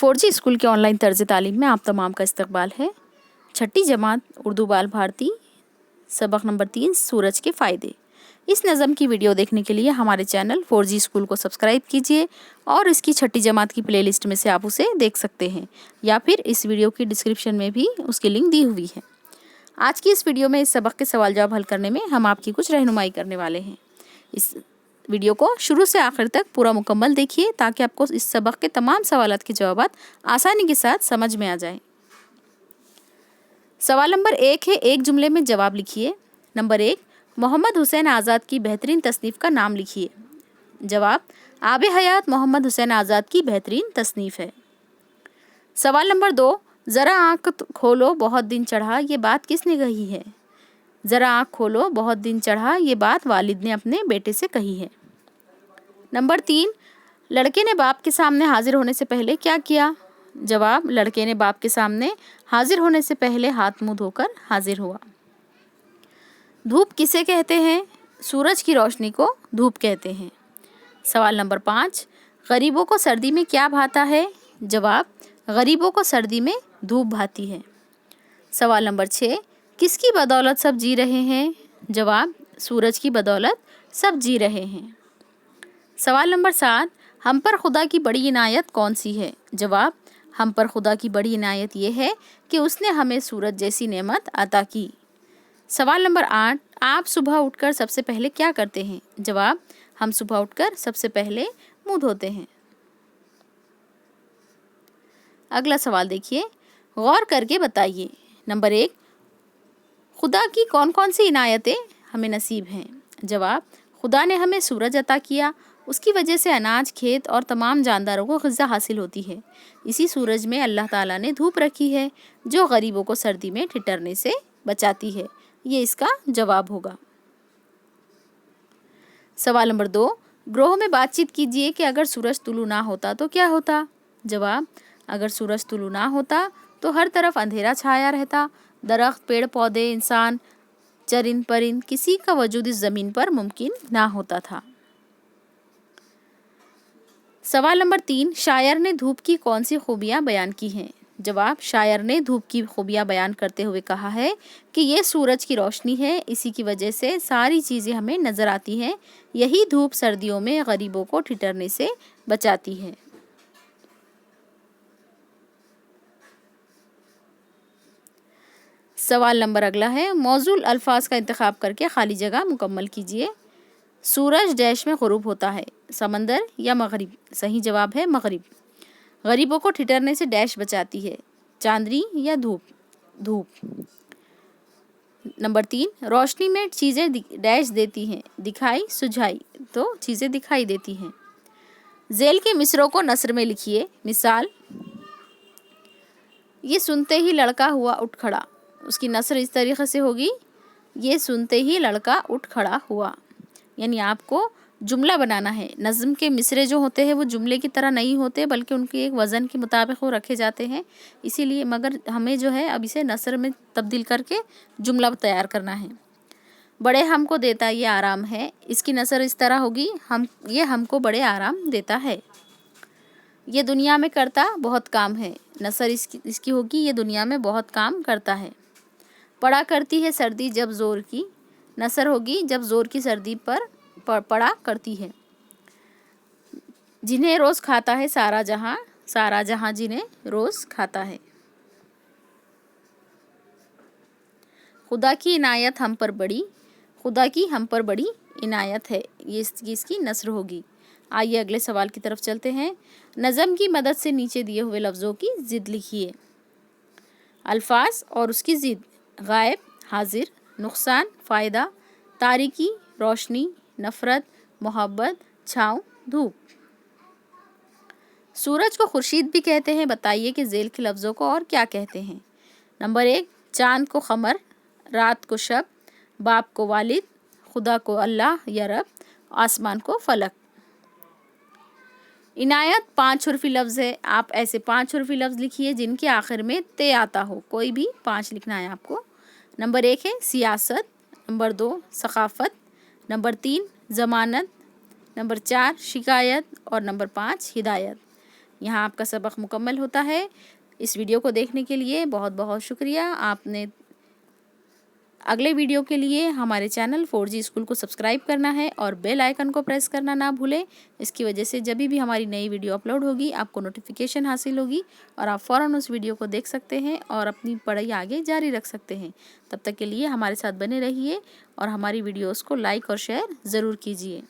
4G school के online तर्ज तालीम में आप तमाम का इस्तकबाल है। छठी जमात उर्दू बाल भारती सबक नंबर 3 सूरज के फ़ायदे। इस नज़म की वीडियो देखने के लिए हमारे चैनल 4G स्कूल को सब्सक्राइब कीजिए और इसकी छठी जमात की प्लेलिस्ट में से आप उसे देख सकते हैं या फिर इस वीडियो की डिस्क्रिप्शन में भी उसकी लिंक दी हुई है। आज की इस वीडियो में इस सबक के सवाल जवाब हल करने में हम आपकी कुछ रहनुमाई करने वाले हैं। इस वीडियो को शुरू से आखिर तक पूरा मुकम्मल देखिए ताकि आपको इस सबक के तमाम सवालात के जवाब आसानी के साथ समझ में आ जाएं। सवाल नंबर 1 है, एक जुमले में जवाब लिखिए। नंबर 1, मोहम्मद हुसैन आज़ाद की बेहतरीन तसनीफ़ का नाम लिखिए। जवाब, आब हयात मोहम्मद हुसैन आज़ाद की बेहतरीन तसनीफ़ है। सवाल नंबर 2, ज़रा आँख खोलो बहुत दिन चढ़ा, ये बात किसने कही है? ज़रा आँख खोलो बहुत दिन चढ़ा, ये बात वालिद ने अपने बेटे से कही है। नंबर 3, लड़के ने बाप के सामने हाजिर होने से पहले क्या किया? जवाब, लड़के ने बाप के सामने हाजिर होने से पहले हाथ मुंह धोकर हाजिर हुआ। धूप किसे कहते हैं? सूरज की रोशनी को धूप कहते हैं। सवाल नंबर 5, गरीबों को सर्दी में क्या भाता है? जवाब, गरीबों को सर्दी में धूप भाती है। सवाल नंबर 6, किसकी बदौलत सब जी रहे हैं? जवाब, सूरज की बदौलत सब जी रहे हैं। सवाल नंबर 7, हम पर खुदा की बड़ी इनायत कौन सी है? जवाब, हम पर खुदा की बड़ी इनायत ये है कि उसने हमें सूरज जैसी नेमत अता की। सवाल नंबर 8, आप सुबह उठकर सबसे पहले क्या करते हैं? जवाब, हम सुबह उठकर सबसे पहले मुंह धोते हैं। अगला सवाल देखिए, गौर करके बताइए। नंबर 1, खुदा की कौन कौन सी इनायतें हमें नसीब हैं? जवाब, खुदा ने हमें सूरज अता किया, उसकी वजह से अनाज, खेत और तमाम जानदारों को ग़िज़ा हासिल होती है। इसी सूरज में अल्लाह ताला ने धूप रखी है जो गरीबों को सर्दी में ठिठुरने से बचाती है। ये इसका जवाब होगा। सवाल नंबर 2, ग्रोह में बातचीत कीजिए कि अगर सूरज तुलू ना होता तो क्या होता? जवाब, अगर सूरज तुलू ना होता तो हर तरफ अंधेरा छाया रहता, दरख्त, पेड़ पौधे, इंसान, चरिंद परिंद किसी का वजूद इस ज़मीन पर मुमकिन ना होता था। सवाल नंबर 3, शायर ने धूप की कौन सी खूबियाँ बयान की हैं? जवाब, शायर ने धूप की खूबियाँ बयान करते हुए कहा है कि ये सूरज की रोशनी है, इसी की वजह से सारी चीज़ें हमें नज़र आती हैं। यही धूप सर्दियों में गरीबों को ठिठुरने से बचाती है। सवाल नंबर अगला है, मौजूल अल्फाज का इंतखाब करके खाली जगह मुकम्मल कीजिए। सूरज डैश में ग़ुरूब होता है, समंदर या मगरिब? सही जवाब है मगरिब। गरीबों को ठिठुरने से डैश बचाती है, चांदनी या धूप? धूप। नंबर 3, रोशनी में चीज़ें डैश देती हैं, दिखाई सुझाई? तो चीज़ें दिखाई देती हैं। ज़ेल के मिसरों को नस्र में लिखिए। मिसाल, ये सुनते ही लड़का हुआ उठ खड़ा, उसकी नस्र इस तरीक़े से होगी, ये सुनते ही लड़का उठ खड़ा हुआ। यानी आपको जुमला बनाना है। नज़्म के मिसरे जो होते हैं वो जुमले की तरह नहीं होते बल्कि उनके एक वज़न के मुताबिक वो रखे जाते हैं, इसीलिए मगर हमें जो है अब इसे नस्र में तब्दील करके जुमला तैयार करना है। बड़े हमको देता ये आराम है, इसकी नस्र इस तरह होगी, ये हमको बड़े आराम देता है। ये दुनिया में करता बहुत काम है, नस्र इसकी होगी, ये दुनिया में बहुत काम करता है। पड़ा करती है सर्दी जब ज़ोर की, नस्र होगी जब ज़ोर की सर्दी पर पड़ा करती है। जिन्हें रोज़ खाता है सारा जहां जिन्हें रोज़ खाता है। खुदा की इनायत हम पर बड़ी, खुदा की हम पर बड़ी इनायत है, ये इसकी नस्र होगी। आइए अगले सवाल की तरफ चलते हैं। नज़म की मदद से नीचे दिए हुए लफ्ज़ों की ज़िद लिखिए। अल्फाज और उसकी ज़िद: गायब, हाजिर, नुकसान, फ़ायदा, तारीकी, रोशनी, नफ़रत, मोहब्बत, छाँव, धूप। सूरज को खुर्शीद भी कहते हैं, बताइए कि ज़ेल के लफ्ज़ों को और क्या कहते हैं? नंबर 1, चाँद को क़मर, रात को शब, बाप को वालिद, खुदा को अल्लाह या रब, आसमान को फलक। इनायत 5 हुर्फ़ी लफ्ज़ है, आप ऐसे 5 हुर्फ़ी लफ्ज़ लिखिए जिनके आखिर में ते आता हो, कोई भी 5 लिखना है आपको। नंबर 1 है सियासत, नंबर 2 सक़ाफ़त, नंबर 3 ज़मानत, नंबर 4 शिकायत और नंबर 5 हिदायत। یہاں آپ کا سبق مکمل ہوتا ہے۔ اس ویڈیو کو دیکھنے کے لیے بہت بہت شکریہ۔ آپ نے اگلے ویڈیو کے لیے ہمارے چینل 4G اسکول کو سبسکرائب کرنا ہے اور بیل آئیکن کو پریس کرنا نہ بھولیں۔ اس کی وجہ سے جب بھی ہماری نئی ویڈیو اپلوڈ ہوگی آپ کو نوٹیفیکیشن حاصل ہوگی اور آپ فوراً اس ویڈیو کو دیکھ سکتے ہیں اور اپنی پڑھائی آگے جاری رکھ سکتے ہیں۔ تب تک کے لیے ہمارے ساتھ بنے رہیے اور ہماری ویڈیوز کو لائک اور شیئر ضرور کیجیے۔